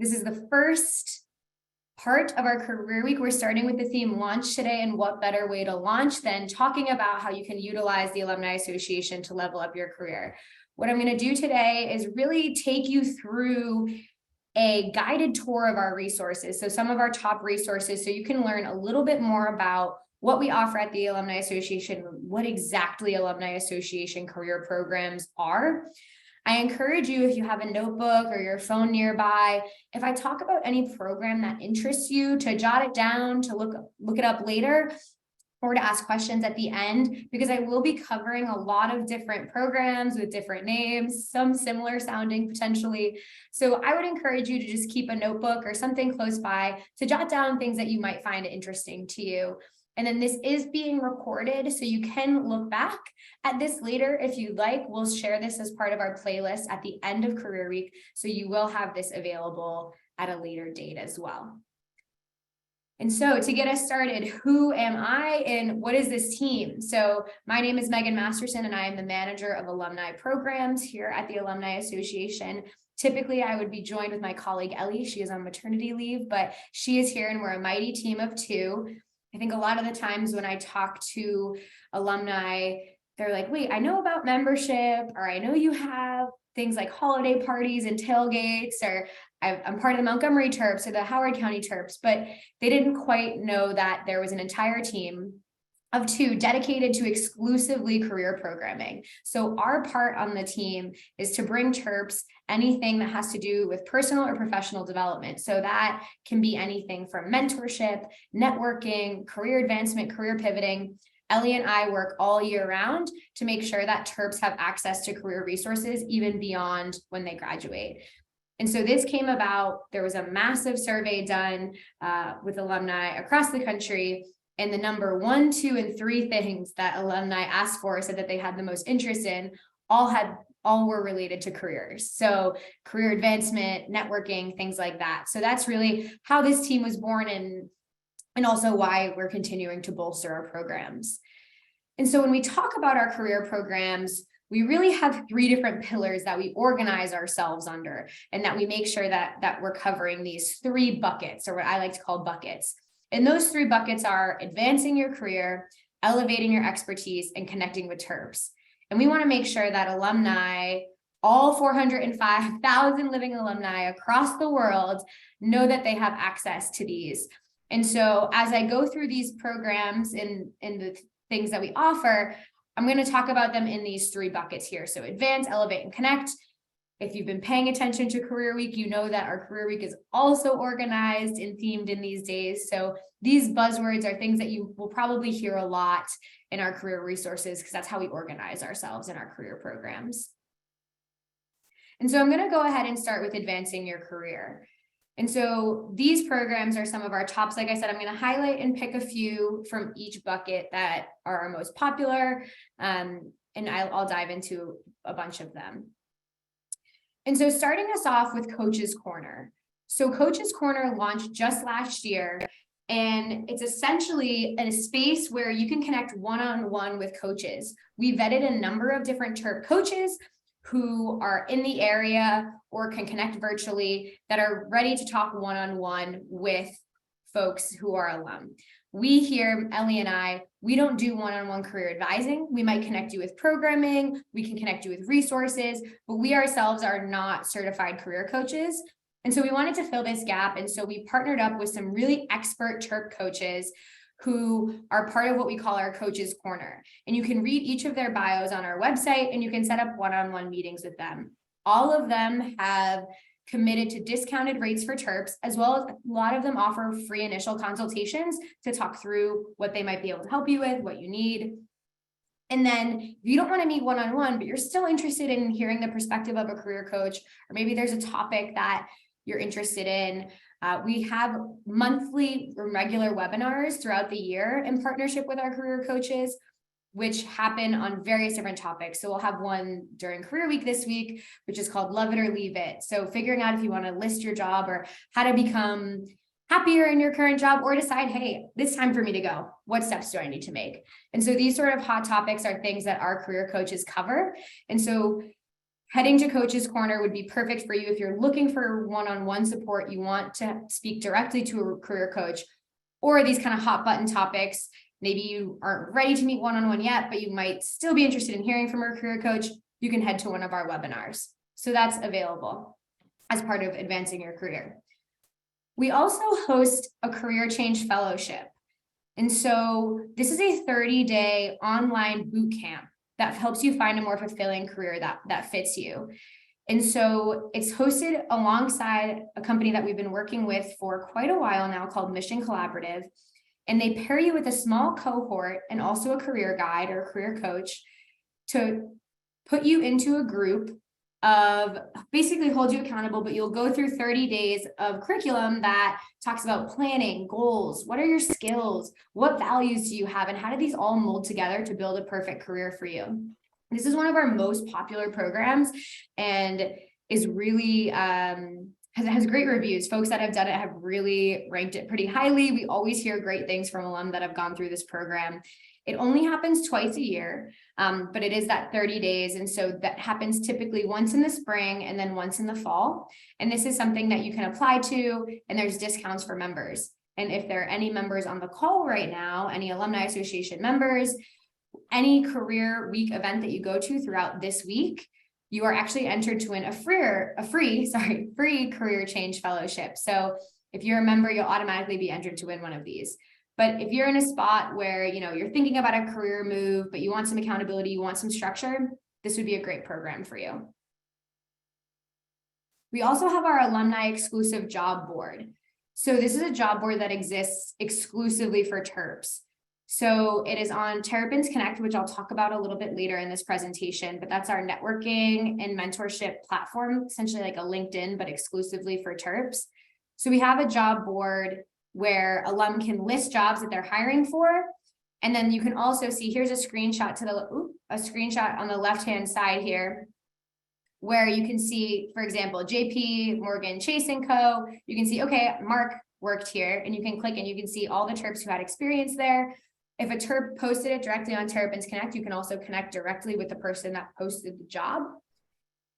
This is the first part of our career week. We're starting with the theme launch today, and what better way to launch than talking about how you can utilize the Alumni Association to level up your career. What I'm going to do today is really take you through a guided tour of our resources. So some of our top resources, so you can learn a little bit more about what we offer at the Alumni Association, what exactly Alumni Association career programs are. I encourage you, if you have a notebook or your phone nearby, if I talk about any program that interests you, to jot it down, to look it up later, or to ask questions at the end, because I will be covering a lot of different programs with different names, some similar sounding potentially. So I would encourage you to just keep a notebook or something close by to jot down things that you might find interesting to you. And then this is being recorded, so you can look back at this later if you'd like. We'll share this as part of our playlist at the end of Career Week, so you will have this available at a later date as well. And so to get us started, who am I and what is this team? So my name is Megan Masterson, and I am the manager of alumni programs here at the Alumni Association. Typically, I would be joined with my colleague, Ellie. She is on maternity leave, but she is here, and we're a mighty team of two. I think a lot of the times when I talk to alumni, they're like, wait, I know about membership, or I know you have things like holiday parties and tailgates, or I'm part of the Montgomery Terps or the Howard County Terps, but they didn't quite know that there was an entire team of two dedicated to exclusively career programming. So our part on the team is to bring Terps anything that has to do with personal or professional development. So that can be anything from mentorship, networking, career advancement, career pivoting. Ellie and I work all year round to make sure that Terps have access to career resources even beyond when they graduate. And so this came about, there was a massive survey done with alumni across the country. And the number 1, 2, and 3 things that alumni asked for, said that they had the most interest in, all were related to careers. So career advancement, networking, things like that. So that's really how this team was born, and also why we're continuing to bolster our programs. And so when we talk about our career programs, we really have 3 different pillars that we organize ourselves under, and that we make sure that we're covering these 3 buckets, or what I like to call buckets. And those 3 buckets are advancing your career, elevating your expertise, and connecting with Terps. And we want to make sure that alumni, all 405,000 living alumni across the world, know that they have access to these. And so as I go through these programs and the things that we offer, I'm going to talk about them in these 3 buckets here. So advance, elevate, and connect. If you've been paying attention to Career Week, you know that our Career Week is also organized and themed in these days. So these buzzwords are things that you will probably hear a lot in our career resources, because that's how we organize ourselves in our career programs. And so I'm going to go ahead and start with advancing your career. And so these programs are some of our tops. Like I said, I'm going to highlight and pick a few from each bucket that are our most popular, and I'll dive into a bunch of them. And so starting us off with Coach's Corner. So Coach's Corner launched just last year, and it's essentially a space where you can connect one-on-one with coaches. We vetted a number of different Terp coaches who are in the area or can connect virtually, that are ready to talk one-on-one with folks who are alum. We here, Ellie and I, we don't do one-on-one career advising. We might connect you with programming, we can connect you with resources, but we ourselves are not certified career coaches. And so we wanted to fill this gap. And so we partnered up with some really expert Terp coaches who are part of what we call our Coach's Corner. And you can read each of their bios on our website, and you can set up one-on-one meetings with them. All of them have committed to discounted rates for Terps, as well as a lot of them offer free initial consultations to talk through what they might be able to help you with, what you need. And then if you don't want to meet one-on-one, but you're still interested in hearing the perspective of a career coach, or maybe there's a topic that you're interested in, we have monthly or regular webinars throughout the year in partnership with our career coaches, which happen on various different topics. So we'll have one during Career Week this week, which is called Love It or Leave It. So figuring out if you want to list your job, or how to become happier in your current job, or decide, hey, it's time for me to go. What steps do I need to make? And so these sort of hot topics are things that our career coaches cover. And so Heading to Coach's Corner would be perfect for you if you're looking for one-on-one support, you want to speak directly to a career coach, or these kind of hot button topics. Maybe you aren't ready to meet one-on-one yet, but you might still be interested in hearing from a career coach. You can head to one of our webinars. So that's available as part of advancing your career. We also host a career change fellowship. And so this is a 30-day online boot camp that helps you find a more fulfilling career that fits you. And so it's hosted alongside a company that we've been working with for quite a while now called Mission Collaborative. And they pair you with a small cohort and also a career guide or a career coach to put you into a group of basically hold you accountable, but you'll go through 30 days of curriculum that talks about planning, goals, what are your skills, what values do you have, and how do these all mold together to build a perfect career for you. This is one of our most popular programs and is really, has great reviews. Folks that have done it have really ranked it pretty highly. We always hear great things from alum that have gone through this program. It only happens twice a year, but it is that 30 days. And so that happens typically once in the spring and then once in the fall. And this is something that you can apply to, and there's discounts for members. And if there are any members on the call right now, any Alumni Association members, any career week event that you go to throughout this week, you are actually entered to win a free career change fellowship. So if you're a member, you'll automatically be entered to win one of these. But if you're in a spot where, you're thinking about a career move, but you want some accountability, you want some structure, this would be a great program for you. We also have our alumni exclusive job board. So this is a job board that exists exclusively for Terps. So it is on Terrapins Connect, which I'll talk about a little bit later in this presentation, but that's our networking and mentorship platform, essentially like a LinkedIn, but exclusively for Terps. So we have a job board where alum can list jobs that they're hiring for. And then you can also see, here's a screenshot on the left-hand side here, where you can see, for example, JP Morgan Chase & Co. You can see, okay, Mark worked here, and you can click and you can see all the Terps who had experience there. If a Terp posted it directly on Terrapins Connect, you can also connect directly with the person that posted the job.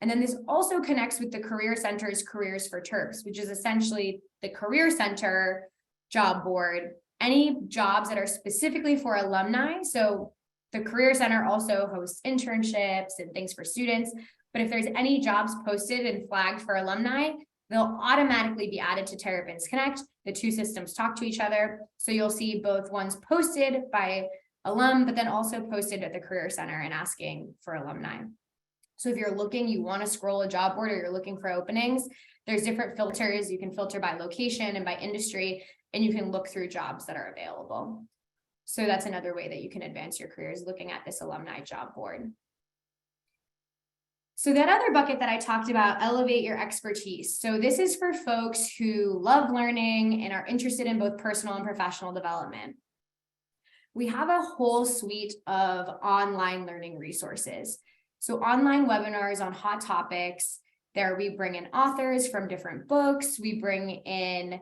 And then this also connects with the Career Center's Careers for Terps, which is essentially the Career Center job board, any jobs that are specifically for alumni. So the Career Center also hosts internships and things for students, but if there's any jobs posted and flagged for alumni, they'll automatically be added to Terrapins Connect. The two systems talk to each other. So you'll see both ones posted by alum, but then also posted at the Career Center and asking for alumni. So if you're looking, you want to scroll a job board or you're looking for openings, there's different filters. You can filter by location and by industry, and you can look through jobs that are available. So that's another way that you can advance your career, is looking at this alumni job board. So that other bucket that I talked about, elevate your expertise. So this is for folks who love learning and are interested in both personal and professional development. We have a whole suite of online learning resources. So online webinars on hot topics. There we bring in authors from different books. We bring in,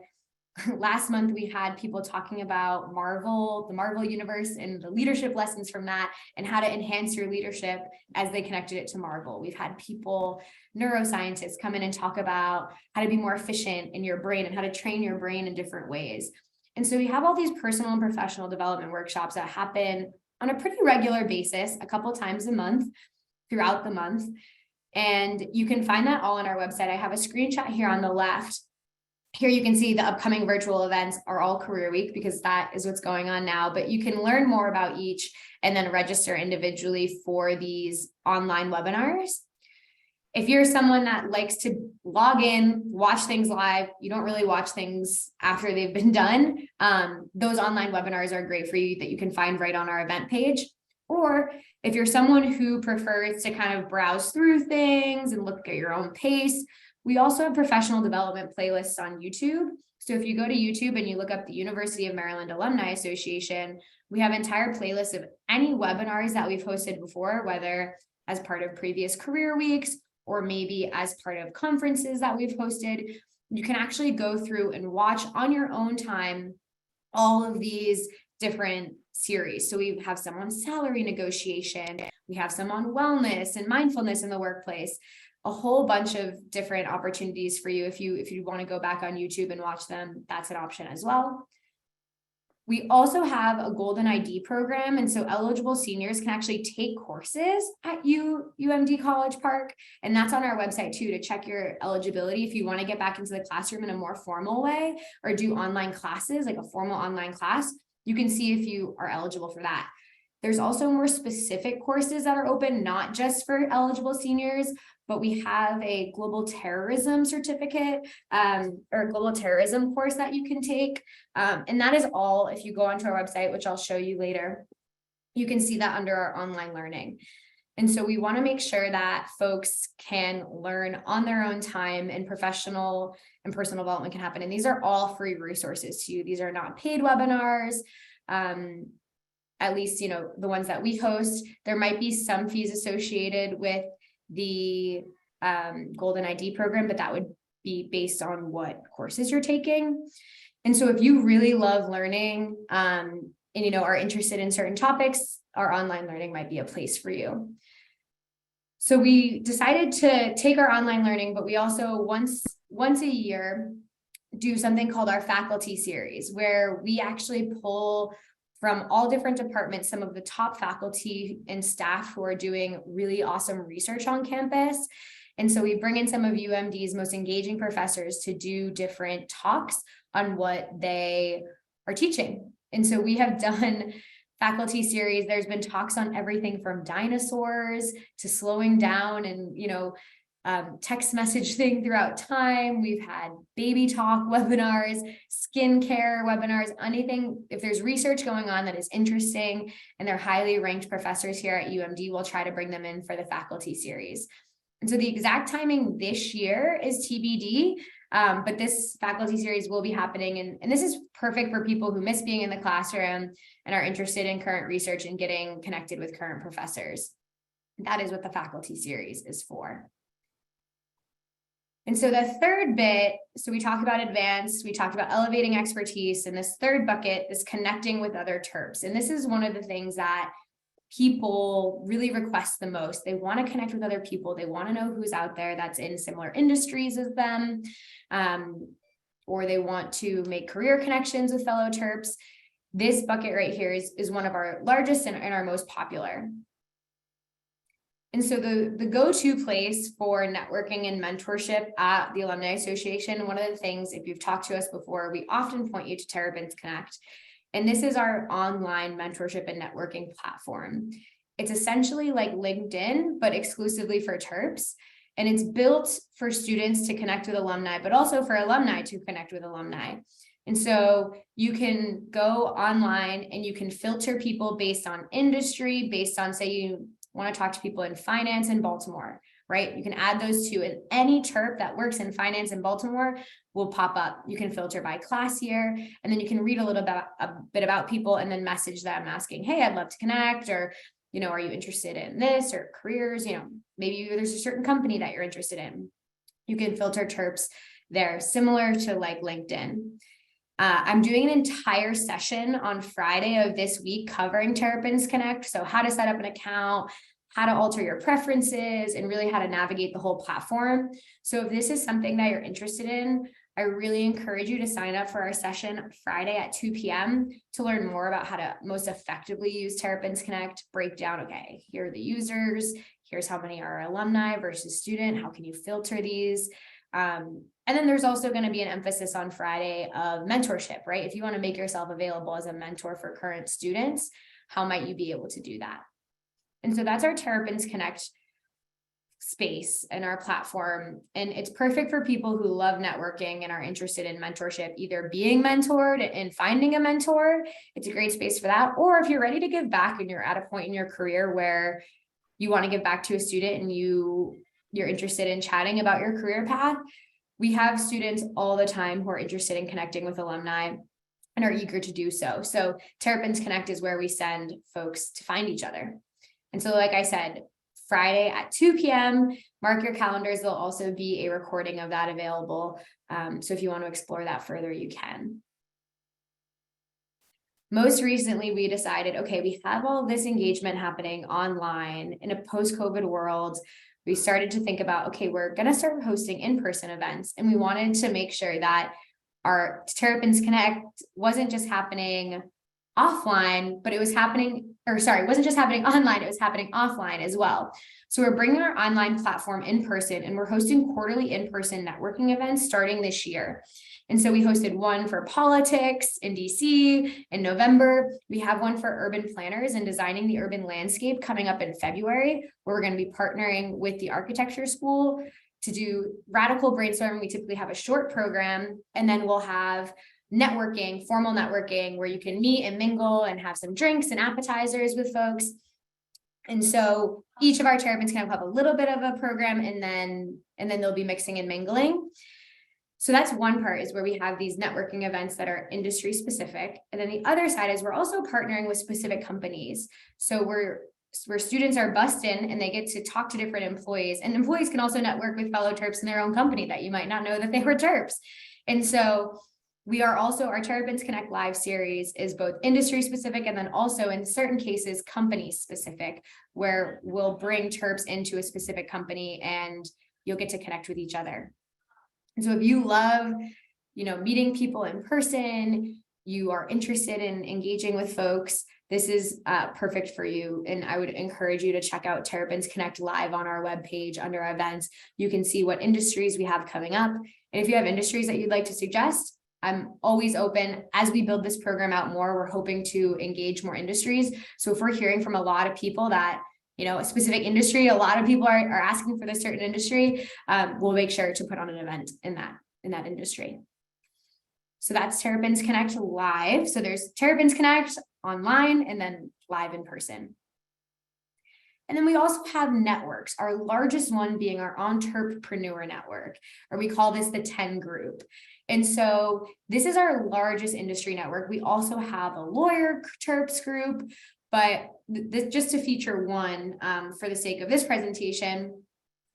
last month we had people talking about Marvel, the Marvel universe and the leadership lessons from that and how to enhance your leadership as they connected it to Marvel. We've had people, neuroscientists, come in and talk about how to be more efficient in your brain and how to train your brain in different ways. And so we have all these personal and professional development workshops that happen on a pretty regular basis, a couple times a month, throughout the month. And you can find that all on our website. I have a screenshot here on the left. Here you can see the upcoming virtual events are all Career Week because that is what's going on now, but you can learn more about each and then register individually for these online webinars. If you're someone that likes to log in, watch things live, you don't really watch things after they've been done, those online webinars are great for you that you can find right on our event page. Or if you're someone who prefers to kind of browse through things and look at your own pace, we also have professional development playlists on YouTube. So if you go to YouTube and you look up the University of Maryland Alumni Association, we have entire playlists of any webinars that we've hosted before, whether as part of previous career weeks or maybe as part of conferences that we've hosted. You can actually go through and watch on your own time all of these different series. So we have some on salary negotiation. We have some on wellness and mindfulness in the workplace, a whole bunch of different opportunities for you. If you want to go back on YouTube and watch them, that's an option as well. We also have a golden ID program. And so eligible seniors can actually take courses at UMD College Park. And that's on our website too, to check your eligibility. If you want to get back into the classroom in a more formal way or do online classes, like a formal online class, you can see if you are eligible for that. There's also more specific courses that are open, not just for eligible seniors, but we have a global terrorism certificate or global terrorism course that you can take. And that is all. If you go onto our website, which I'll show you later, you can see that under our online learning. And so we want to make sure that folks can learn on their own time, and professional and personal development can happen. And these are all free resources to you. These are not paid webinars. At least, you know, the ones that we host. There might be some fees associated with the Golden ID program, but that would be based on what courses you're taking. And so if you really love learning and, you know, are interested in certain topics, our online learning might be a place for you. So we decided to take our online learning, but we also once a year do something called our faculty series, where we actually pull from all different departments some of the top faculty and staff who are doing really awesome research on campus. And so we bring in some of UMD's most engaging professors to do different talks on what they are teaching. And so we have done faculty series. There's been talks on everything from dinosaurs to slowing down and, you know, text message thing throughout time. We've had baby talk webinars, skincare webinars, anything. If there's research going on that is interesting and they're highly ranked professors here at UMD, we'll try to bring them in for the faculty series. And so the exact timing this year is TBD, but this faculty series will be happening. And this is perfect for people who miss being in the classroom and are interested in current research and getting connected with current professors. That is what the faculty series is for. And so the third bit, so we talked about advanced, we talked about elevating expertise, and this third bucket is connecting with other Terps. And this is one of the things that people really request the most. They want to connect with other people. They want to know who's out there that's in similar industries as them, or they want to make career connections with fellow Terps. This bucket right here is one of our largest and our most popular. And so the go-to place for networking and mentorship at the Alumni Association, one of the things, if you've talked to us before, we often point you to Terrapins Connect. And this is our online mentorship and networking platform. It's essentially like LinkedIn, but exclusively for Terps. And it's built for students to connect with alumni, but also for alumni to connect with alumni. And so you can go online and you can filter people based on industry, based on, say, you want to talk to people in finance in Baltimore, right? You can add those two, and any Terp that works in finance in Baltimore will pop up. You can filter by class year, and then you can read a bit about people and then message them asking, hey, I'd love to connect, or, you know, are you interested in this, or careers, you know, maybe there's a certain company that you're interested in. You can filter Terps there, similar to like LinkedIn. I'm doing an entire session on Friday of this week covering Terrapins Connect. So how to set up an account, how to alter your preferences, and really how to navigate the whole platform. So if this is something that you're interested in, I really encourage you to sign up for our session Friday at 2 p.m. to learn more about how to most effectively use Terrapins Connect, break down, okay, here are the users, here's how many are alumni versus student, how can you filter these? And then there's also going to be an emphasis on Friday of mentorship, right? If you want to make yourself available as a mentor for current students, how might you be able to do that? And so that's our Terrapins Connect space and our platform. And it's perfect for people who love networking and are interested in mentorship, either being mentored and finding a mentor. It's a great space for that. Or if you're ready to give back and you're at a point in your career where you want to give back to a student and you're interested in chatting about your career path, we have students all the time who are interested in connecting with alumni and are eager to do so. So Terrapins Connect is where we send folks to find each other. And so, like I said, Friday at 2 p.m., mark your calendars. There'll also be a recording of that available. So if you want to explore that further, you can. Most recently, we decided, okay, we have all this engagement happening online in a post-COVID world. We started to think about, okay, we're going to start hosting in-person events. And we wanted to make sure that our Terrapins Connect wasn't just happening offline, but it was happening, or sorry, it wasn't just happening online, it was happening offline as well. So we're bringing our online platform in person, and we're hosting quarterly in-person networking events starting this year. And so we hosted one for politics in DC in November. We have one for urban planners and designing the urban landscape coming up in February, where we're going to be partnering with the architecture school to do radical brainstorming. We typically have a short program, and then we'll have networking, formal networking, where you can meet and mingle and have some drinks and appetizers with folks. And so each of our Terrapins can have a little bit of a program, and then they'll be mixing and mingling. So that's one part, is where we have these networking events that are industry specific. And then the other side is we're also partnering with specific companies. So where students are bussed in and they get to talk to different employees, and employees can also network with fellow Terps in their own company that you might not know that they were Terps. And so we are also, our Terrapins Connect Live series is both industry specific and then also in certain cases company specific, where we'll bring Terps into a specific company and you'll get to connect with each other. And so if you love, meeting people in person, you are interested in engaging with folks, this is perfect for you. And I would encourage you to check out Terrapins Connect Live on our webpage under events. You can see what industries we have coming up. And if you have industries that you'd like to suggest, I'm always open. As we build this program out more, we're hoping to engage more industries. So if we're hearing from a lot of people that, a specific industry, a lot of people are asking for this certain industry, we'll make sure to put on an event in that industry. So that's Terrapins Connect Live. So there's Terrapins Connect online and then live in person. And then we also have networks, our largest one being our Entrepreneur Network, or we call this the 10 group. And so this is our largest industry network. We also have a lawyer Terps group, but just to feature one for the sake of this presentation,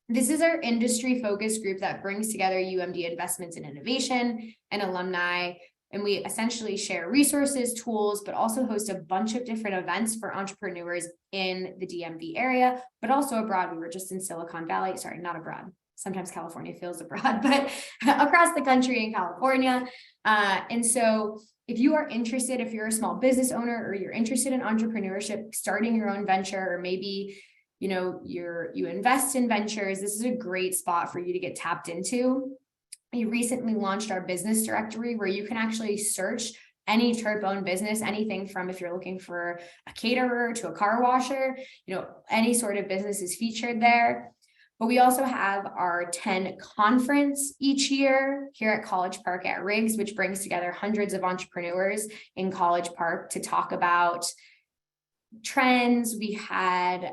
this is our industry focused group that brings together UMD investments in innovation and alumni. And we essentially share resources, tools, but also host a bunch of different events for entrepreneurs in the DMV area, but also abroad. We were just in Silicon Valley, sorry, not abroad. Sometimes California feels abroad, but across the country in California. And so if you are interested, if you're a small business owner or you're interested in entrepreneurship, starting your own venture, or maybe you invest in ventures, this is a great spot for you to get tapped into. We recently launched our business directory, where you can actually search any Terp-owned business, anything from, if you're looking for a caterer to a car washer, any sort of business is featured there. But we also have our 10 conference each year here at College Park at Riggs, which brings together hundreds of entrepreneurs in College Park to talk about trends. We had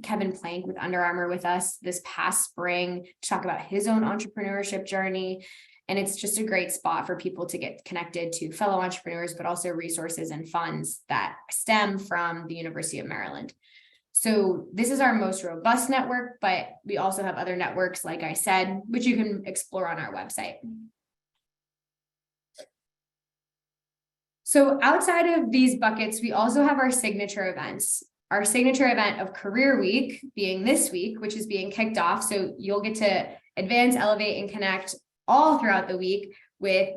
Kevin Plank with Under Armour with us this past spring to talk about his own entrepreneurship journey. And it's just a great spot for people to get connected to fellow entrepreneurs, but also resources and funds that stem from the University of Maryland. So this is our most robust network, but we also have other networks, like I said, which you can explore on our website. So outside of these buckets, we also have our signature events. Our signature event of Career Week being this week, which is being kicked off. So you'll get to advance, elevate, and connect all throughout the week with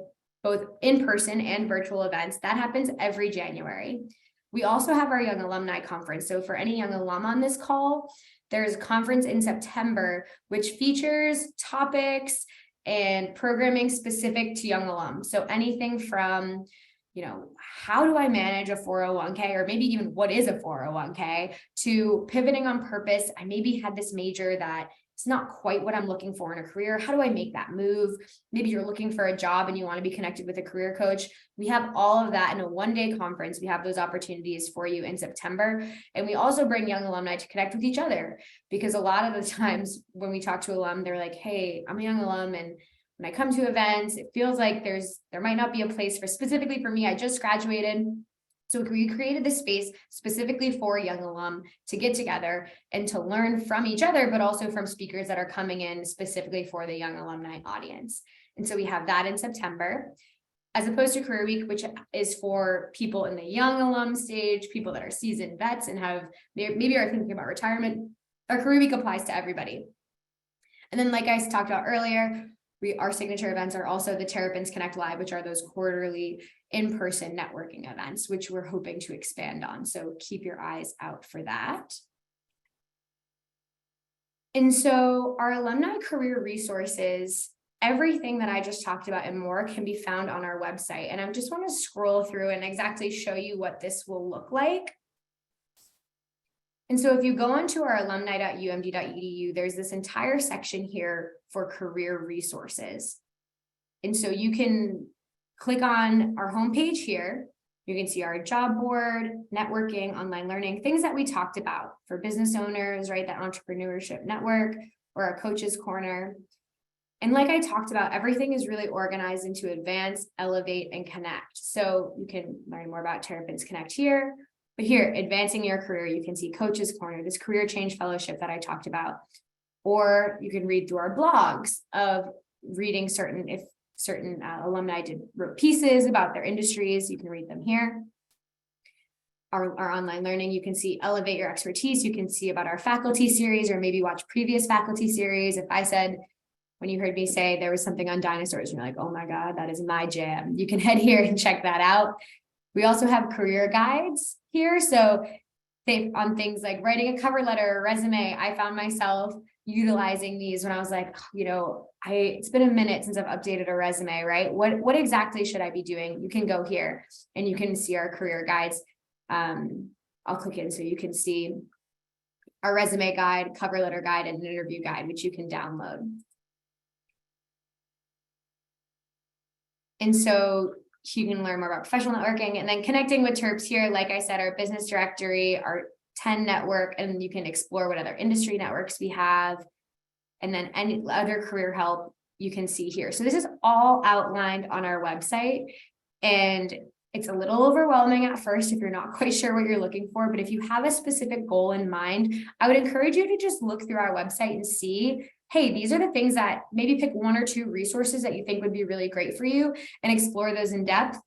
both in-person and virtual events. That happens every January. We also have our Young Alumni Conference. So for any young alum on this call, there's a conference in September, which features topics and programming specific to young alum. So anything from, how do I manage a 401k, or maybe even what is a 401k, to pivoting on purpose. I maybe had this major that it's not quite what I'm looking for in a career. How do I make that move? Maybe you're looking for a job and you want to be connected with a career coach. We have all of that in a one-day conference. We have those opportunities for you in September. And we also bring young alumni to connect with each other, because a lot of the times when we talk to alum, they're like, hey, I'm a young alum, and when I come to events, it feels like there might not be a place specifically for me. I just graduated. So we created this space specifically for young alum to get together and to learn from each other, but also from speakers that are coming in specifically for the young alumni audience. And so we have that in September. as opposed to Career Week, which is for people in the young alum stage, people that are seasoned vets and maybe are thinking about retirement. Our Career Week applies to everybody. And then, like I talked about earlier, our signature events are also the Terrapins Connect Live, which are those quarterly in-person networking events, which we're hoping to expand on. So keep your eyes out for that. And so our alumni career resources, everything that I just talked about and more can be found on our website. And I just want to scroll through and exactly show you what this will look like. And so if you go onto our alumni.umd.edu, there's this entire section here for career resources. And so you can click on our homepage here. You can see our job board, networking, online learning, things that we talked about for business owners, right? That entrepreneurship network, or our coaches corner. And like I talked about, everything is really organized into advance, elevate, and connect. So you can learn more about Terrapins Connect here. But here, advancing your career, you can see Coaches Corner, this career change fellowship that I talked about. Or you can read through our blogs of reading certain alumni wrote pieces about their industries. You can read them here. Our online learning, you can see elevate your expertise. You can see about our faculty series, or maybe watch previous faculty series. If I said, when you heard me say there was something on dinosaurs, and you're like, oh my God, that is my jam, you can head here and check that out. We also have career guides here. So on things like writing a cover letter or resume, I found myself utilizing these when I was like, it's been a minute since I've updated a resume, right? What exactly should I be doing? You can go here and you can see our career guides. I'll click in so you can see our resume guide, cover letter guide, and an interview guide, which you can download. And so you can learn more about professional networking, and then connecting with Terps here. Like I said, our business directory, our 10 network, and you can explore what other industry networks we have. And then any other career help you can see here. So this is all outlined on our website, and it's a little overwhelming at first if you're not quite sure what you're looking for. But if you have a specific goal in mind, I would encourage you to just look through our website and see, hey, these are the things that maybe pick one or two resources that you think would be really great for you and explore those in depth.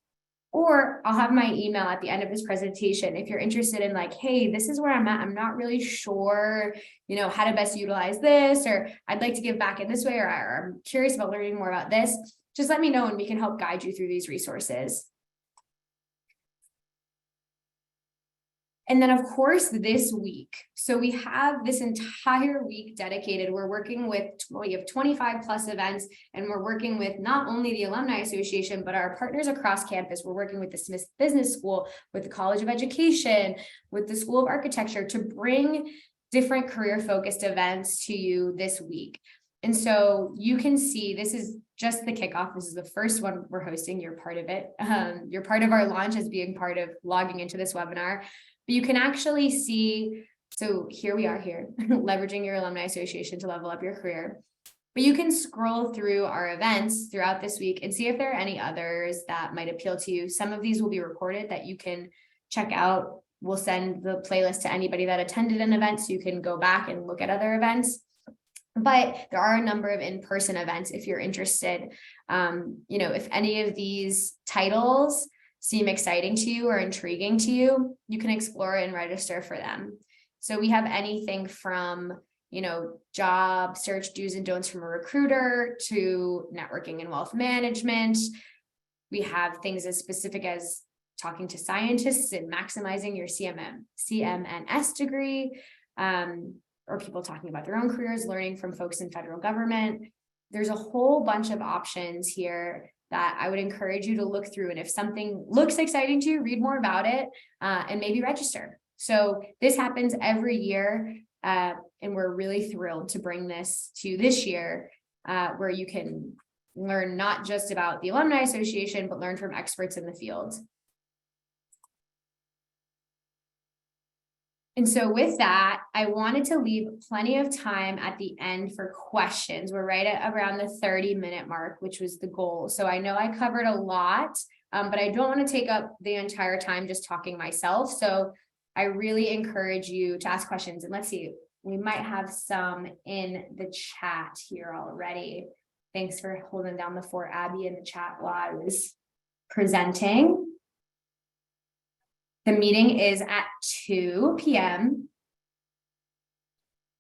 Or I'll have my email at the end of this presentation if you're interested in like, hey, this is where I'm at. I'm not really sure, how to best utilize this, or I'd like to give back in this way, or I'm curious about learning more about this. Just let me know and we can help guide you through these resources. And then, of course, this week. So we have this entire week dedicated. We have 25 plus events, and we're working with not only the Alumni Association, but our partners across campus. We're working with the Smith Business School, with the College of Education, with the School of Architecture to bring different career-focused events to you this week. And so you can see, this is just the kickoff. This is the first one we're hosting. You're part of it. You're part of our launch as being part of logging into this webinar. But you can actually see, so here we are here, leveraging your Alumni Association to level up your career. But you can scroll through our events throughout this week and see if there are any others that might appeal to you. Some of these will be recorded that you can check out. We'll send the playlist to anybody that attended an event so you can go back and look at other events. But there are a number of in-person events if you're interested. If any of these titles seem exciting to you or intriguing to you, you can explore and register for them. So we have anything from, job search do's and don'ts from a recruiter to networking and wealth management. We have things as specific as talking to scientists and maximizing your CMNS degree, or people talking about their own careers, learning from folks in federal government. There's a whole bunch of options here that I would encourage you to look through. And if something looks exciting to you, read more about it and maybe register. So this happens every year. And we're really thrilled to bring this to this year where you can learn not just about the Alumni Association, but learn from experts in the field. And so with that, I wanted to leave plenty of time at the end for questions. We're right at around the 30-minute mark, which was the goal. So I know I covered a lot, but I don't want to take up the entire time just talking myself. So I really encourage you to ask questions. And let's see, we might have some in the chat here already. Thanks for holding down the fort, Abby, in the chat while I was presenting. The meeting is at 2 p.m.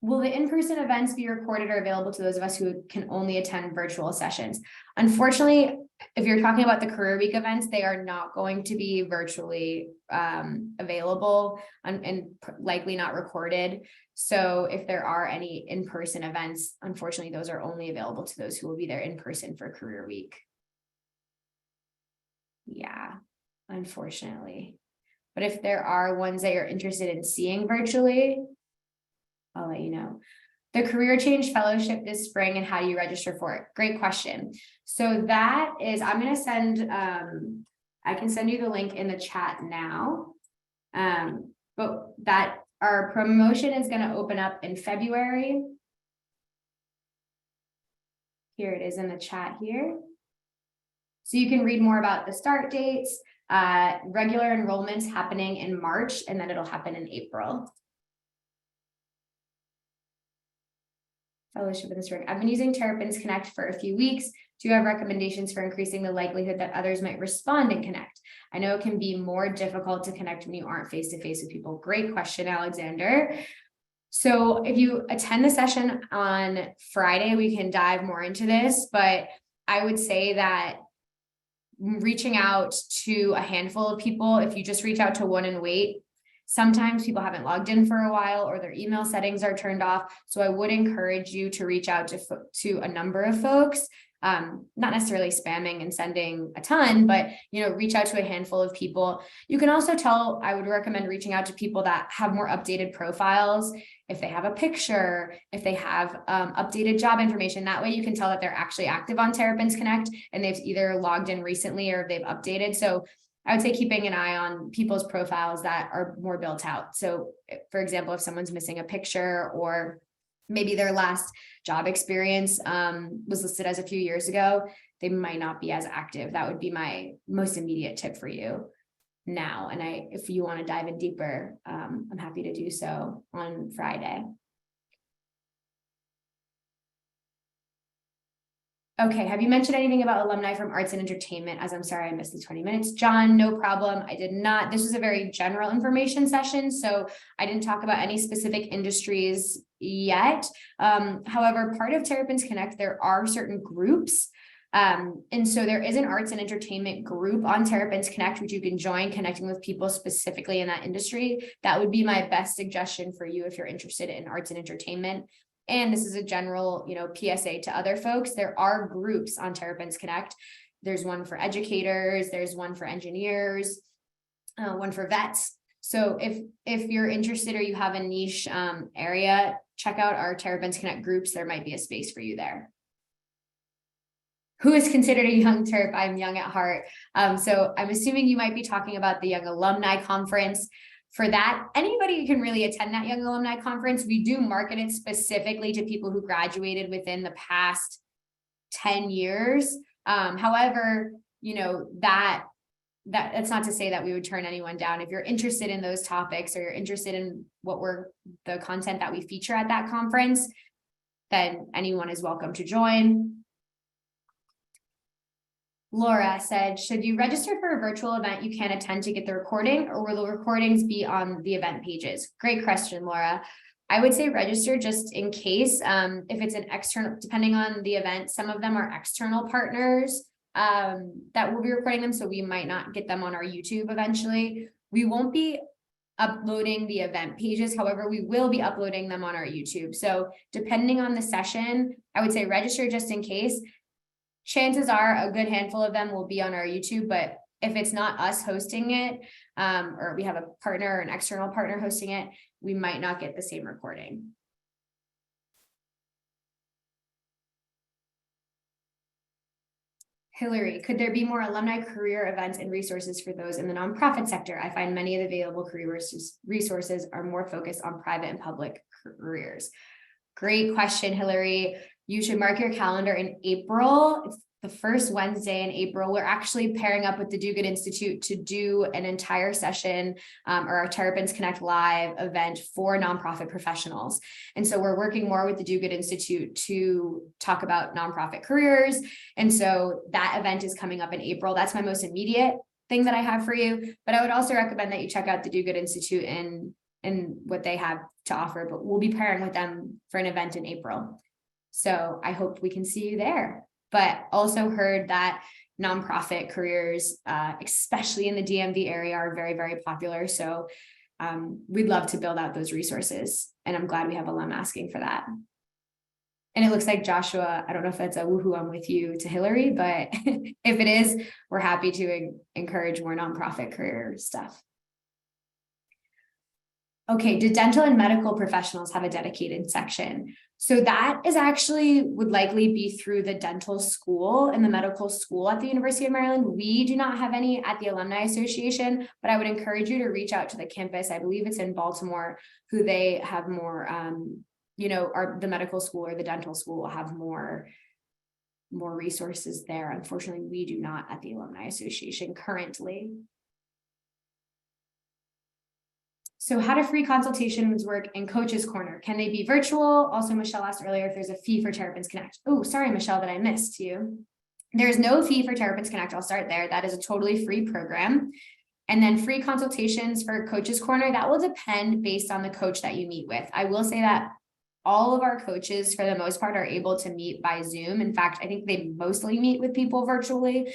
Will the in-person events be recorded or available to those of us who can only attend virtual sessions? Unfortunately, if you're talking about the Career Week events, they are not going to be virtually available and likely not recorded. So if there are any in-person events, unfortunately, those are only available to those who will be there in person for Career Week. Yeah, unfortunately. But if there are ones that you're interested in seeing virtually, I'll let you know. The Career Change Fellowship this spring and how do you register for it? Great question. So that is, I'm going to send, I can send you the link in the chat now. But that our promotion is going to open up in February. Here it is in the chat here. So you can read more about the start dates, regular enrollments happening in March, and then it'll happen in April. Fellowship in the spring. I've been using Terrapins Connect for a few weeks. Do you have recommendations for increasing the likelihood that others might respond and connect? I know it can be more difficult to connect when you aren't face-to-face with people. Great question, Alexander. So if you attend the session on Friday, we can dive more into this, but I would say that reaching out to a handful of people, if you just reach out to one and wait, sometimes people haven't logged in for a while or their email settings are turned off. So I would encourage you to reach out to a number of folks, not necessarily spamming and sending a ton, but, reach out to a handful of people. You can also I would recommend reaching out to people that have more updated profiles. If they have a picture, if they have updated job information, that way you can tell that they're actually active on Terrapins Connect and they've either logged in recently or they've updated. So I would say keeping an eye on people's profiles that are more built out. So for example, if someone's missing a picture or maybe their last job experience was listed as a few years ago, they might not be as active. That would be my most immediate tip for you now. And if you want to dive in deeper, I'm happy to do so on Friday. Okay, have you mentioned anything about alumni from arts and entertainment? As I'm sorry, I missed the 20 minutes. John, no problem. I did not. This was a very general information session, so I didn't talk about any specific industries yet. However, part of Terrapins Connect, there are certain groups. And so there is an arts and entertainment group on Terrapins Connect, which you can join, connecting with people specifically in that industry. That would be my best suggestion for you if you're interested in arts and entertainment. And this is a general, PSA to other folks. There are groups on Terrapins Connect. There's one for educators, there's one for engineers, one for vets. So if you're interested or you have a niche area, check out our Terrapins Connect groups. There might be a space for you there. Who is considered a young Terp? I'm young at heart. So I'm assuming you might be talking about the Young Alumni Conference. For that, anybody can really attend that Young Alumni Conference. We do market it specifically to people who graduated within the past 10 years. However, that's not to say that we would turn anyone down. If you're interested in those topics or you're interested in the content that we feature at that conference, then anyone is welcome to join. Laura said, should you register for a virtual event you can't attend to get the recording, or will the recordings be on the event pages? Great question, Laura. I would say register just in case. If it's an external, depending on the event, some of them are external partners that will be recording them, so we might not get them on our YouTube eventually. We won't be uploading the event pages. However, we will be uploading them on our YouTube. So depending on the session, I would say register just in case. Chances are a good handful of them will be on our YouTube, but if it's not us hosting it, or we have a partner or an external partner hosting it, we might not get the same recording. Hillary, could there be more alumni career events and resources for those in the nonprofit sector? I find many of the available career resources are more focused on private and public careers. Great question, Hillary. You should mark your calendar in April. It's the first Wednesday in April, we're actually pairing up with the Do Good Institute to do an entire session or our Terrapins Connect Live event for nonprofit professionals. And so we're working more with the Do Good Institute to talk about nonprofit careers. And so that event is coming up in April. That's my most immediate thing that I have for you. But I would also recommend that you check out the Do Good Institute and what they have to offer. But we'll be pairing with them for an event in April. So I hope we can see you there. But also heard that nonprofit careers, especially in the DMV area, are very, very popular. So we'd love to build out those resources. And I'm glad we have alum asking for that. And it looks like Joshua, I don't know if that's a woohoo, I'm with you to Hillary, but if it is, we're happy to encourage more nonprofit career stuff. Okay, do dental and medical professionals have a dedicated section? So that is actually would likely be through the dental school and the medical school at the University of Maryland. We do not have any at the Alumni Association, but I would encourage you to reach out to the campus. I believe it's in Baltimore, who they have more, or the medical school or the dental school will have more resources there. Unfortunately, we do not at the Alumni Association currently. So how do free consultations work in Coach's Corner? Can they be virtual? Also, Michelle asked earlier if there's a fee for Terrapins Connect. Oh, sorry, Michelle, that I missed you. There's no fee for Terrapins Connect. I'll start there. That is a totally free program. And then free consultations for Coach's Corner, that will depend based on the coach that you meet with. I will say that all of our coaches, for the most part, are able to meet by Zoom. In fact, I think they mostly meet with people virtually.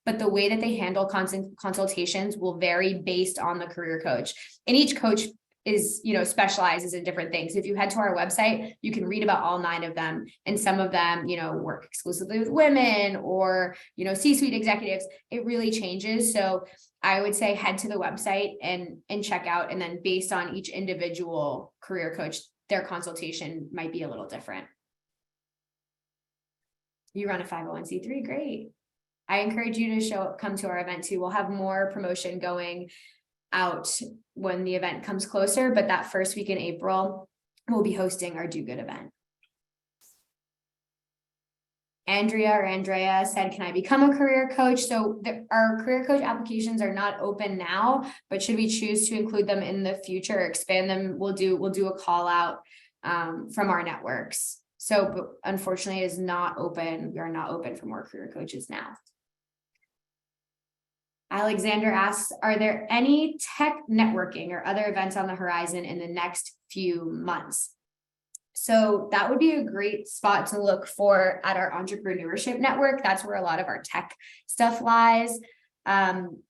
But the way that they handle consultations will vary based on the career coach. And each coach is, specializes in different things. If you head to our website, you can read about all 9 of them. And some of them, work exclusively with women or, C-suite executives. It really changes. So I would say head to the website and check out. And then based on each individual career coach, their consultation might be a little different. You run a 501c3, great. I encourage you to come to our event too. We'll have more promotion going out when the event comes closer, but that first week in April, we'll be hosting our Do Good event. Andrea said, can I become a career coach? So our career coach applications are not open now, but should we choose to include them in the future or expand them, we'll do a call out from our networks. So but unfortunately, it is not open. We are not open for more career coaches now. Alexander asks, are there any tech networking or other events on the horizon in the next few months? So that would be a great spot to look for at our entrepreneurship network. That's where a lot of our tech stuff lies. On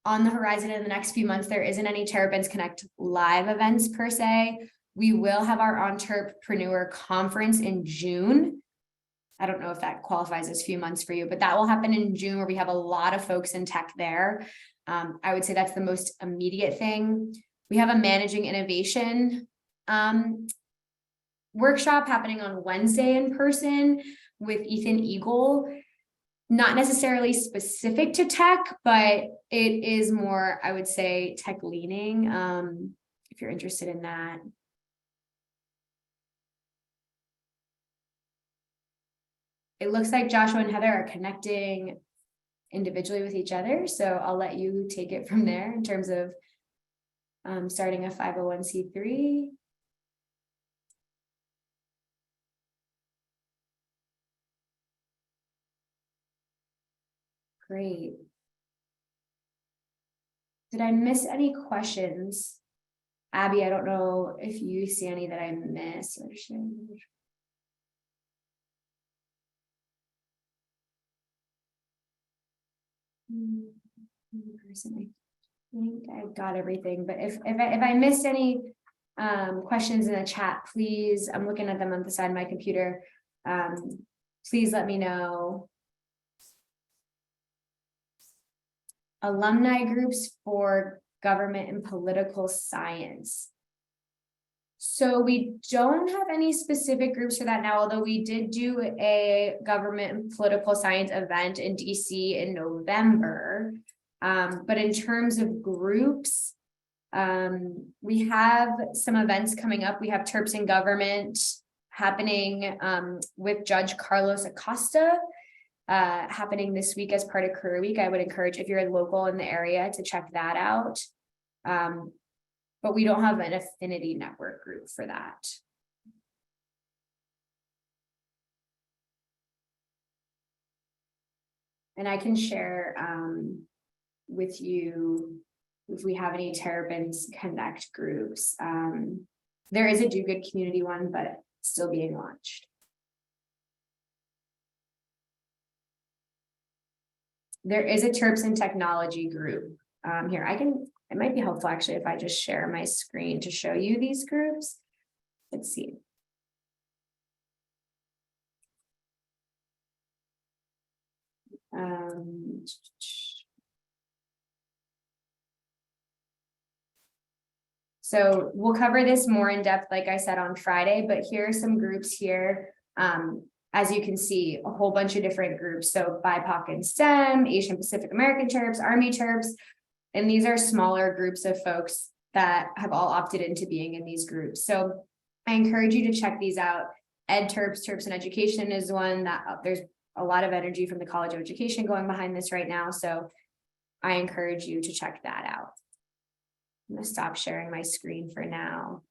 the horizon in the next few months, there isn't any Terrapins Connect live events per se. We will have our entrepreneur conference in June. I don't know if that qualifies as a few months for you, but that will happen in June where we have a lot of folks in tech there. I would say that's the most immediate thing. We have a managing innovation workshop happening on Wednesday in person with Ethan Eagle. Not necessarily specific to tech, but it is more, I would say, tech leaning, if you're interested in that. It looks like Joshua and Heather are connecting individually with each other. So I'll let you take it from there in terms of starting a 501c3. Great. Did I miss any questions? Abby, I don't know if you see any that I missed. I think I've got everything, but if I missed any questions in the chat, please, I'm looking at them on the side of my computer. Please let me know. Alumni groups for government and political science. So we don't have any specific groups for that now, although we did do a government and political science event in DC in November. But in terms of groups, we have some events coming up. We have Terps in Government happening with Judge Carlos Acosta. happening this week as part of Career Week. I would encourage, if you're local in the area, to check that out. But we don't have an affinity network group for that. And I can share with you if we have any Terrapins Connect groups. There is a Do Good community one, but still being launched. There is a Terps and Technology group. Here, it might be helpful actually if I just share my screen to show you these groups. Let's see. So we'll cover this more in depth, like I said, on Friday, but here are some groups here. As you can see, a whole bunch of different groups. So BIPOC and STEM, Asian Pacific American Terps, Army Terps, and these are smaller groups of folks that have all opted into being in these groups. So I encourage you to check these out. Ed Terps, Terps and Education is one that there's a lot of energy from the College of Education going behind this right now. So I encourage you to check that out. I'm going to stop sharing my screen for now.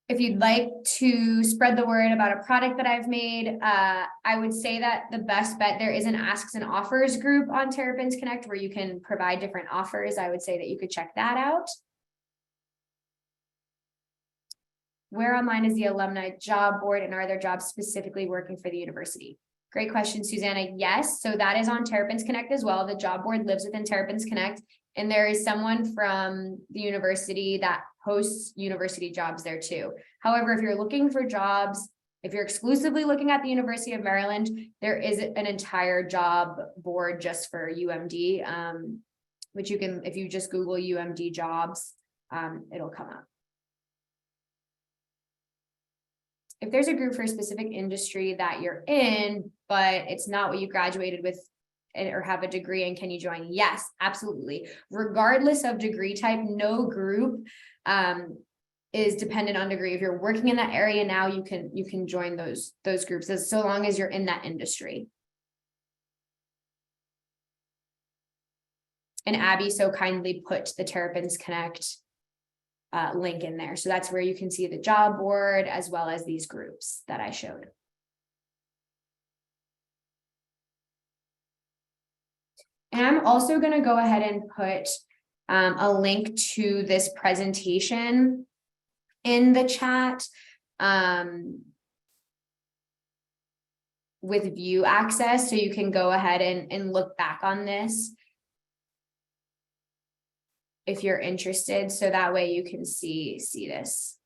If you'd like to spread the word about a product that I've made, I would say that the best bet, there is an Asks and Offers group on Terrapins Connect where you can provide different offers. I would say that you could check that out. Where online is the alumni job board, and are there jobs specifically working for the university? Great question, Susanna. Yes, so that is on Terrapins Connect as well. The job board lives within Terrapins Connect, and there is someone from the university that hosts university jobs there too. However, if you're looking for jobs, if you're exclusively looking at the University of Maryland, there is an entire job board just for UMD, which you can, if you just Google UMD jobs, it'll come up. If there's a group for a specific industry that you're in, but it's not what you graduated with or have a degree in, can you join? Yes, absolutely. Regardless of degree type, no group is dependent on degree. If you're working in that area now, you can join those groups as so long as you're in that industry. And Abby so kindly put the Terrapins Connect link in there. So that's where you can see the job board as well as these groups that I showed. And I'm also going to go ahead and put a link to this presentation in the chat with view access. So you can go ahead and look back on this if you're interested, so that way you can see this.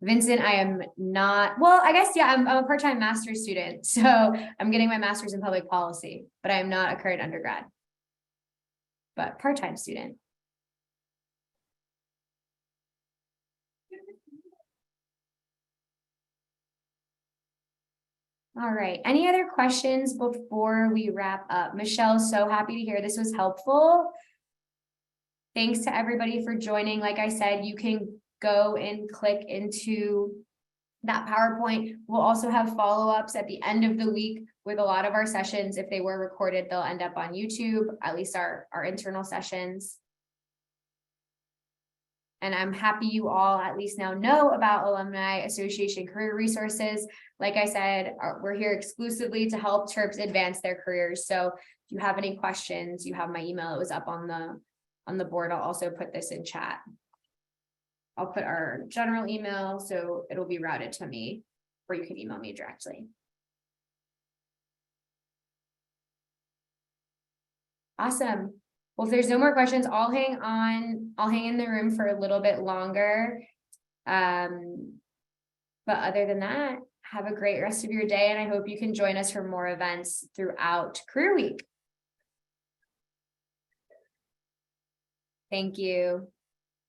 Vincent, I am not, well, I guess, yeah, I'm a part-time master's student, so I'm getting my master's in public policy, but I am not a current undergrad, but part-time student. All right, any other questions before we wrap up? Michelle, so happy to hear this was helpful. Thanks to everybody for joining. Like I said, you can go and click into that PowerPoint. We'll also have follow-ups at the end of the week with a lot of our sessions. If they were recorded, they'll end up on YouTube, at least our internal sessions. And I'm happy you all at least now know about Alumni Association career resources. Like I said, we're here exclusively to help Terps advance their careers. So if you have any questions, you have my email. It was up on the board. I'll also put this in chat. I'll put our general email, so it'll be routed to me, or you can email me directly. Awesome. Well, if there's no more questions, I'll hang in the room for a little bit longer. But other than that, have a great rest of your day, and I hope you can join us for more events throughout Career Week. Thank you.